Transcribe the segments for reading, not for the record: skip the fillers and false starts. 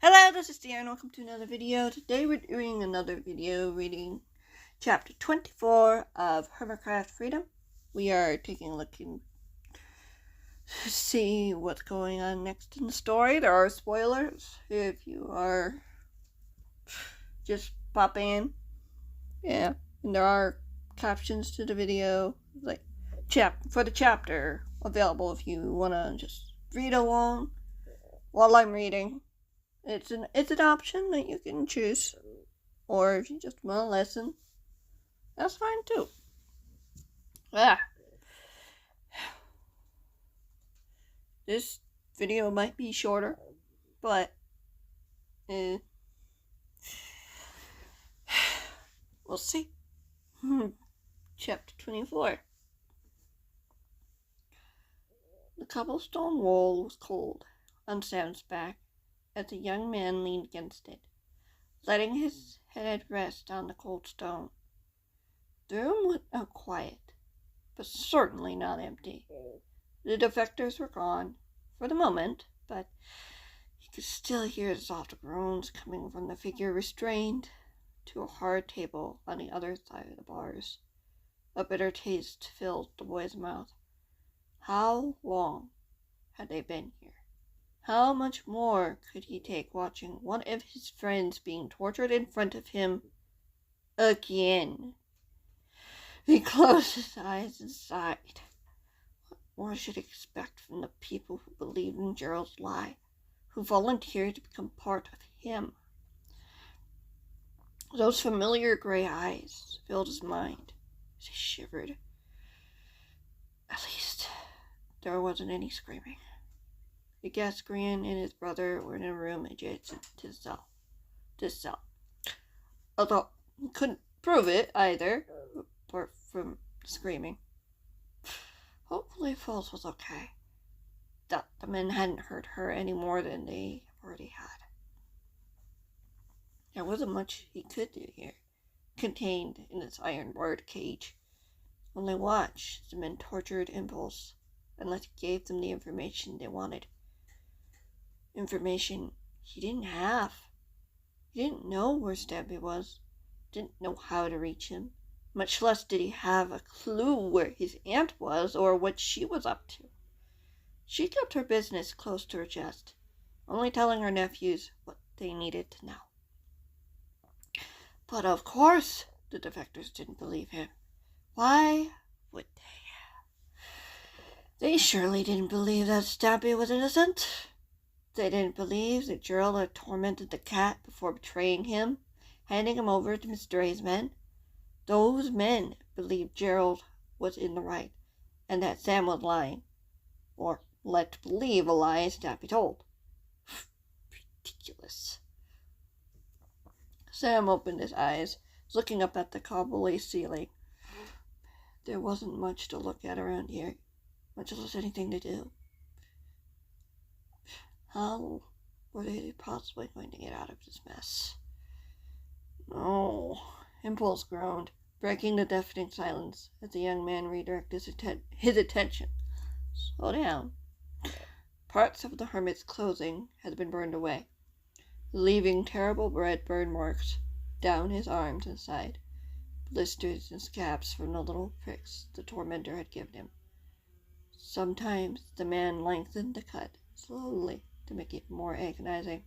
Hello, this is Deanne. Welcome to another video. Today we're doing another video reading chapter 24 of Hermitcraft Freedom. We are taking a look and see what's going on next in the story. There are spoilers if you are just popping in. Yeah, and there are captions to the video, like for the chapter available if you want to just read along while I'm reading. It's an option that you can choose, or if you just want to listen, that's fine too. This video might be shorter, but we'll see. Chapter 24. The cobblestone wall was cold on Sam's back as the young man leaned against it, letting his head rest on the cold stone. The room was not quiet, but certainly not empty. The defectors were gone, for the moment, but he could still hear the soft groans coming from the figure restrained to a hard table on the other side of the bars. A bitter taste filled the boy's mouth. How long had they been here? How much more could he take watching one of his friends being tortured in front of him again? He closed his eyes and sighed. What more should he expect from the people who believed in Gerald's lie, who volunteered to become part of him? Those familiar gray eyes filled his mind as he shivered. At least there wasn't any screaming. The Gasgrian and his brother were in a room adjacent to this cell. Although he couldn't prove it either, apart from screaming. Hopefully Falls was okay. That the men hadn't hurt her any more than they already had. There wasn't much he could do here, contained in this iron-barred cage. Only watch the men tortured Impulse, unless he gave them the information they wanted. Information he didn't have. He didn't know where Stabby was, didn't know how to reach him, much less did he have a clue where his aunt was or what she was up to. She kept her business close to her chest, only telling her nephews what they needed to know. But of course the defectors didn't believe him. Why would they? They surely didn't believe that Stabby was innocent. They didn't believe that Gerald had tormented the cat before betraying him, handing him over to Mr. A's men. Those men believed Gerald was in the right, and that Sam was lying, or led to believe a lie Stabby told. Ridiculous. Sam opened his eyes, looking up at the cobbly ceiling. There wasn't much to look at around here, much less anything to do. How were they possibly going to get out of this mess? Oh, Impulse groaned, breaking the deafening silence as the young man redirected his attention. Slow down. Parts of the hermit's clothing had been burned away, leaving terrible red burn marks down his arms and side, blisters and scabs from the little pricks the tormentor had given him. Sometimes the man lengthened the cut slowly to make it more agonizing.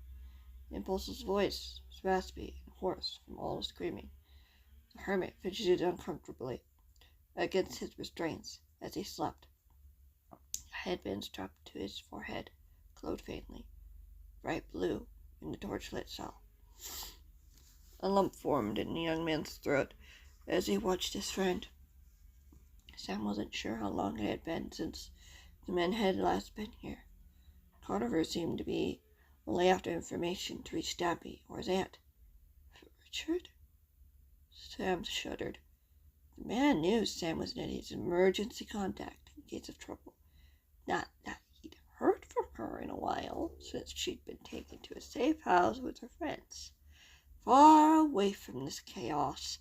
Impulse's voice was raspy and hoarse from all the screaming. The hermit fidgeted uncomfortably against his restraints as he slept. A headband strapped to his forehead glowed faintly, bright blue in the torchlit cell. A lump formed in the young man's throat as he watched his friend. Sam wasn't sure how long it had been since the men had last been here. Carniver seemed to be only after information to reach Stabby or his aunt. Richard? Sam shuddered. The man knew Sam was Nettie's emergency contact in case of trouble. Not that he'd heard from her in a while, since she'd been taken to a safe house with her friends. Far away from this chaos,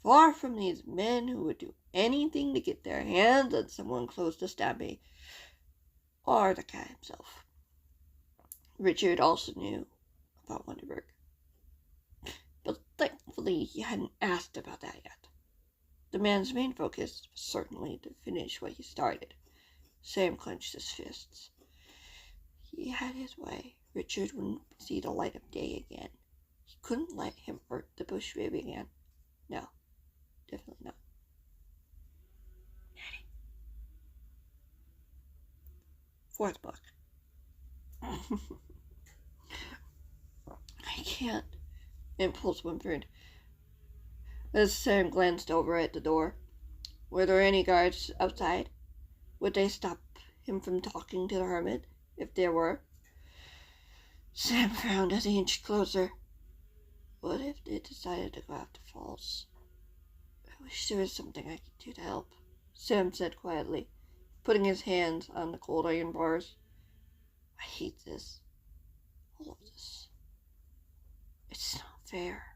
far from these men who would do anything to get their hands on someone close to Stabby, or the cat himself. Richard also knew thought Wonderberg. But thankfully he hadn't asked about that yet. The man's main focus was certainly to finish what he started. Sam clenched his fists. He had his way. Richard wouldn't see the light of day again. He couldn't let him hurt the bush baby again. No, definitely not. Natty. Fourth book. I can't. Impulse whimpered as Sam glanced over at the door. Were there any guards outside? Would they stop him from talking to the hermit, if there were? Sam frowned as he inched closer. What if they decided to go after Falls? I wish there was something I could do to help, Sam said quietly, putting his hands on the cold iron bars. I hate this. All of this. It's not fair.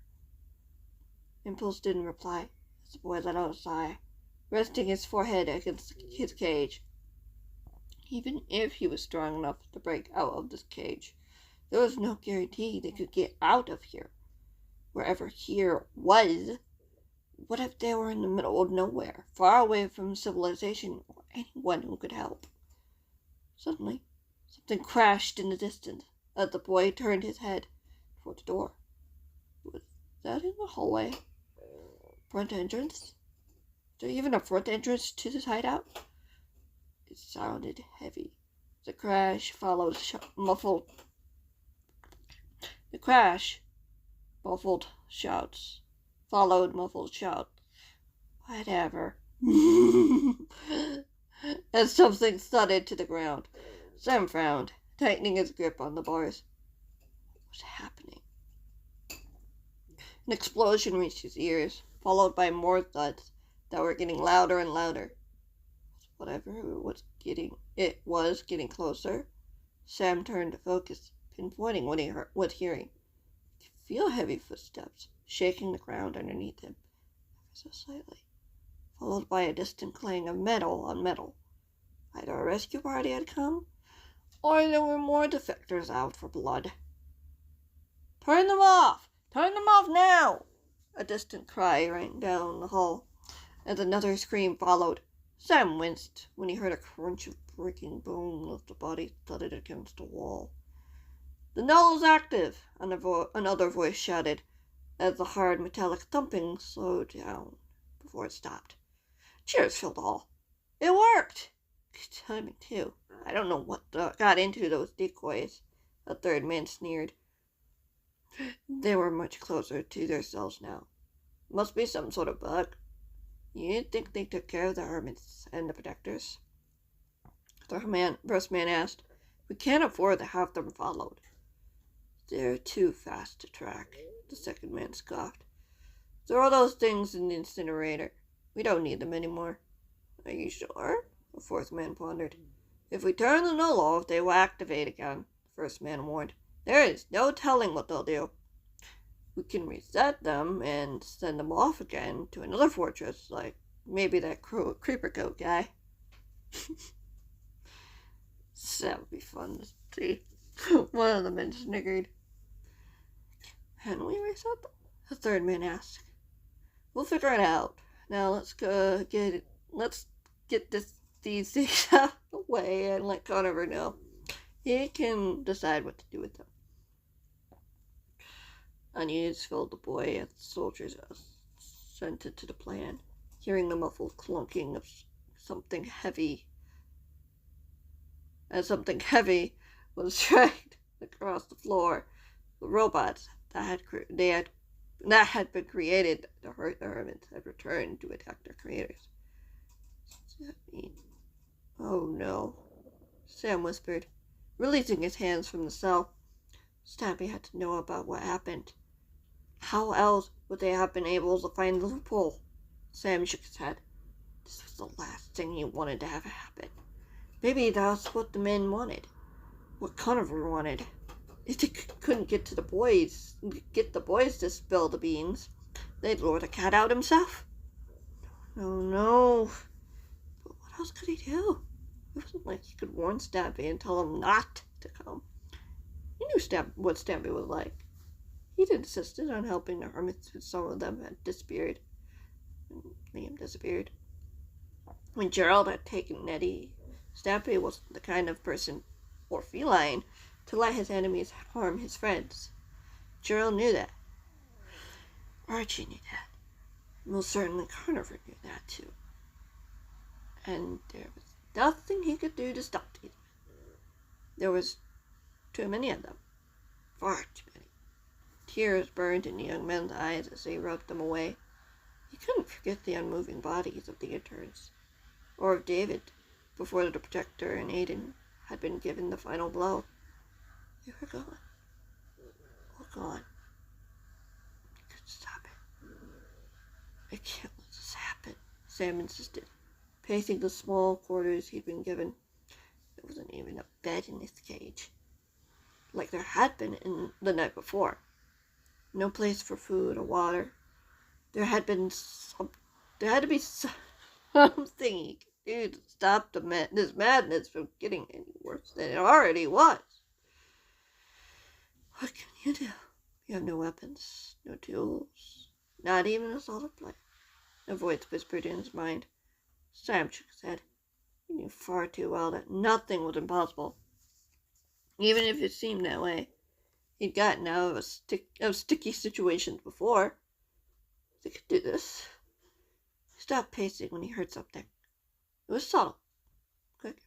Impulse didn't reply as the boy let out a sigh, resting his forehead against his cage. Even if he was strong enough to break out of this cage, there was no guarantee they could get out of here. Wherever here was, what if they were in the middle of nowhere, far away from civilization or anyone who could help? Suddenly, something crashed in the distance as the boy turned his head toward the door. Was that in the hallway? Front entrance? Is there even a front entrance to this hideout? It sounded heavy. The crash followed muffled shouts. Whatever. As something thudded to the ground. Sam frowned, tightening his grip on the bars. What was happening? An explosion reached his ears, followed by more thuds that were getting louder and louder. Whatever it was getting closer. Sam turned to focus, pinpointing what he was hearing. He could feel heavy footsteps shaking the ground underneath him, ever so slightly, followed by a distant clang of metal on metal. Either a rescue party had come, or there were more defectors out for blood. Turn them off! Turn them off now! A distant cry rang down the hall, as another scream followed. Sam winced when he heard a crunch of breaking bone as the body thudded against a wall. The null is active, another voice shouted, as the hard metallic thumping slowed down before it stopped. Cheers filled the hall. It worked! Good timing, too. I don't know what got into those decoys, a third man sneered. They were much closer to their cells now. Must be some sort of bug. You think they took care of the hermits and the protectors? The first man asked. We can't afford to have them followed. They're too fast to track, the second man scoffed. Throw those things in the incinerator. We don't need them anymore. Are you sure? The fourth man pondered. If we turn the null off, they will activate again, the first man warned. There is no telling what they'll do. We can reset them and send them off again to another fortress, like maybe that creeper coat guy. That would be fun to see. One of the men sniggered. Can we reset them? The third man asked. We'll figure it out. Now let's get these things out of the way and let Conover know. He can decide what to do with them. Unease filled the boy as the soldiers assented to the plan, hearing the muffled clunking of something heavy. As something heavy was dragged across the floor, the robots that had been created to hurt the hermits had returned to attack their creators. What does that mean? Oh no, Sam whispered, releasing his hands from the cell. Stampy had to know about what happened. How else would they have been able to find the loophole? Sam shook his head. This was the last thing he wanted to have happen. Maybe that's what the men wanted. What Conover wanted. If they couldn't get the boys to spill the beans, they'd lure the cat out himself. No. But what else could he do? It wasn't like he could warn Stampy and tell him not to come. He knew what Stampy was like. He'd insisted on helping the hermits, but some of them had disappeared. Liam disappeared. When Gerald had taken Nettie, Stampy wasn't the kind of person, or feline, to let his enemies harm his friends. Gerald knew that. Archie knew that. Most certainly Carnival knew that too. And there was nothing he could do to stop these men. There was too many of them. Far too many. Tears burned in the young man's eyes as they rubbed them away. He couldn't forget the unmoving bodies of the interns, or of David, before the Protector and Aiden had been given the final blow. They were gone. All gone. I couldn't stop it. I can't let this happen, Sam insisted, pacing the small quarters he'd been given. There wasn't even a bed in this cage, like there had been in the night before. No place for food or water. There had to be something he could do to stop this madness from getting any worse than it already was. What can you do? You have no weapons, no tools, not even a solid plan. A voice whispered in his mind. Sam shook his head. He knew far too well that nothing was impossible, even if it seemed that way. He'd gotten out of sticky situations before. They could do this. He stopped pacing when he heard something. It was subtle, quick,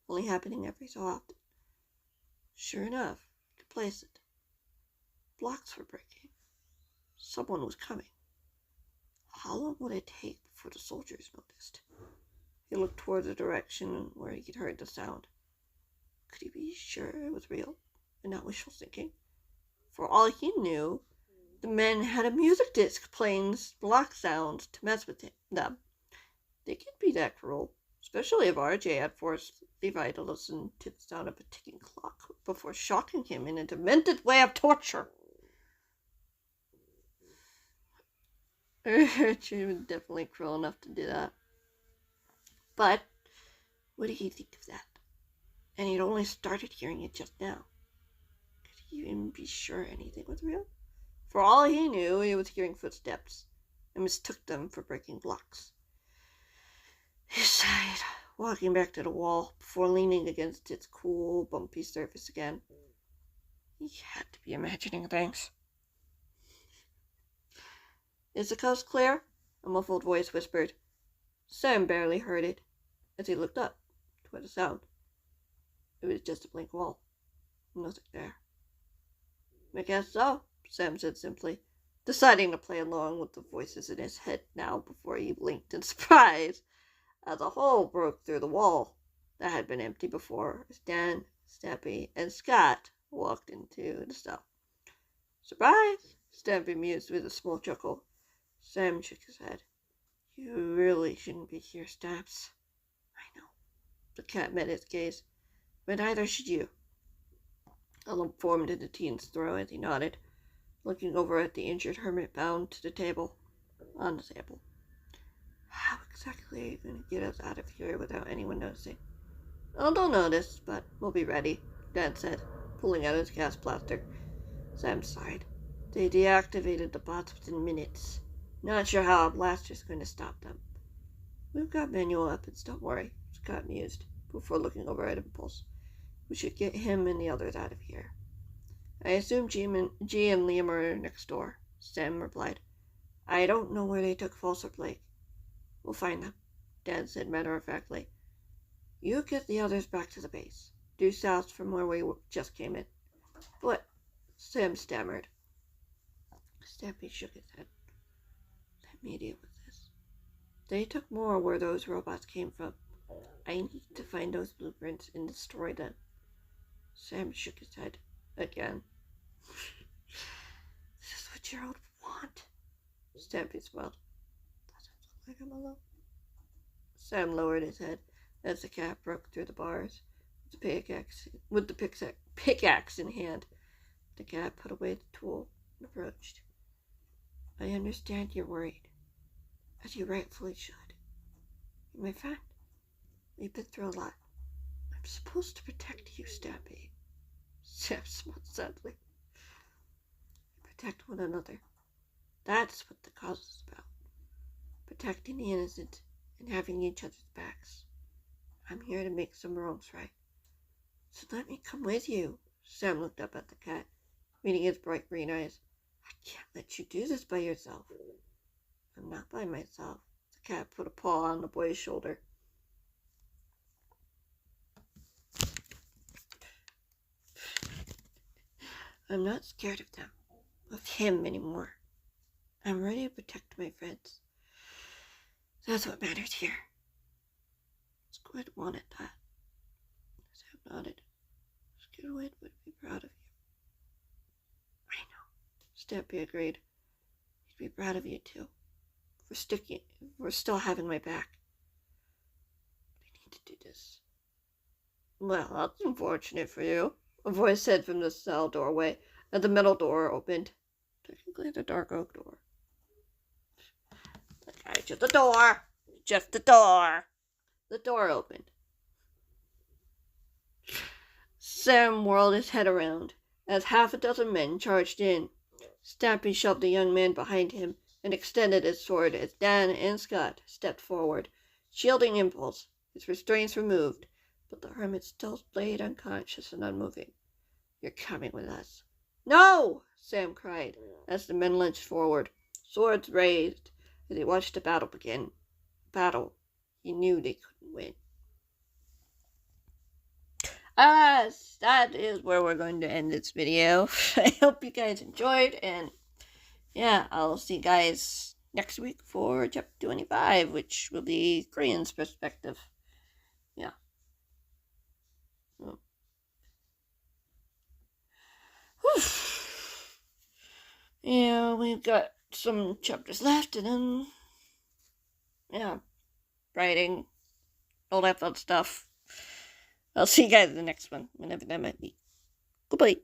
only happening every so often. Sure enough, he could place it. Blocks were breaking. Someone was coming. How long would it take before the soldiers noticed? He looked toward the direction where he'd heard the sound. Could he be sure it was real and not wishful thinking? For all he knew, the men had a music disc playing block sounds to mess with them. They could be that cruel, especially if RJ had forced Levi to listen to the sound of a ticking clock before shocking him in a demented way of torture. RJ was definitely cruel enough to do that. But what did he think of that? And he'd only started hearing it just now. Could he even be sure anything was real? For all he knew, he was hearing footsteps and mistook them for breaking blocks. He sighed, walking back to the wall before leaning against its cool, bumpy surface again. He had to be imagining things. Is the coast clear? A muffled voice whispered. Sam barely heard it as he looked up toward the sound. It was just a blank wall. Nothing there. I guess so, Sam said simply, deciding to play along with the voices in his head now before he blinked in surprise as a hole broke through the wall that had been empty before as Dan, Stampy, and Scott walked into the cell. Surprise! Stampy mused with a small chuckle. Sam shook his head. You really shouldn't be here, Stamps. I know. The cat met his gaze. But neither should you. A lump formed in the teen's throat as he nodded, looking over at the injured hermit bound to the table. On the table. How exactly are you going to get us out of here without anyone noticing? Oh, they'll notice, but we'll be ready, Dan said, pulling out his gas plaster. Sam sighed. They deactivated the bots within minutes. Not sure how a blaster's going to stop them. We've got manual weapons, don't worry, Scott mused, before looking over at Impulse. We should get him and the others out of here. I assume G and Liam are next door, Sam replied. I don't know where they took False or Blake. We'll find them, Dan said matter-of-factly. You get the others back to the base, due south from where we just came in. What? Sam stammered. Stampy shook his head. Let me deal with this. They took more where those robots came from. I need to find those blueprints and destroy them. Sam shook his head again. This is what Gerald would want. Stampy smiled. Doesn't look like I'm alone. Sam lowered his head as the cat broke through the bars with the pickaxe in hand. The cat put away the tool and approached. I understand you're worried, as you rightfully should. You're my friend. We've been through a lot. I'm supposed to protect you, Stampy. Sam smiled sadly. Protect one another. That's what the cause is about. Protecting the innocent and having each other's backs. I'm here to make some wrongs right. So let me come with you. Sam looked up at the cat, meeting his bright green eyes. I can't let you do this by yourself. I'm not by myself. The cat put a paw on the boy's shoulder. I'm not scared of them, of him anymore. I'm ready to protect my friends. That's what matters here. Squid wanted that. Sam nodded. Squid would be proud of you. I know. Stampy agreed. He'd be proud of you too. For still having my back. I need to do this. Well, that's unfortunate for you, a voice said from the cell doorway, and the metal door opened. Technically the dark oak door. The guy to the door! Just the door! The door opened. Sam whirled his head around as half a dozen men charged in. Stampy shoved the young man behind him and extended his sword as Dan and Scott stepped forward, shielding Impulse, his restraints removed, but the hermit still laid unconscious and unmoving. You're coming with us. No! Sam cried as the men lunged forward, swords raised, as he watched the battle begin. A battle he knew they couldn't win. Alas, that is where we're going to end this video. I hope you guys enjoyed, and yeah, I'll see you guys next week for chapter 25, which will be Korean's perspective. Yeah. Whew. Yeah, we've got some chapters left, and then, yeah, writing, all that fun stuff. I'll see you guys in the next one, whenever that might be. Goodbye.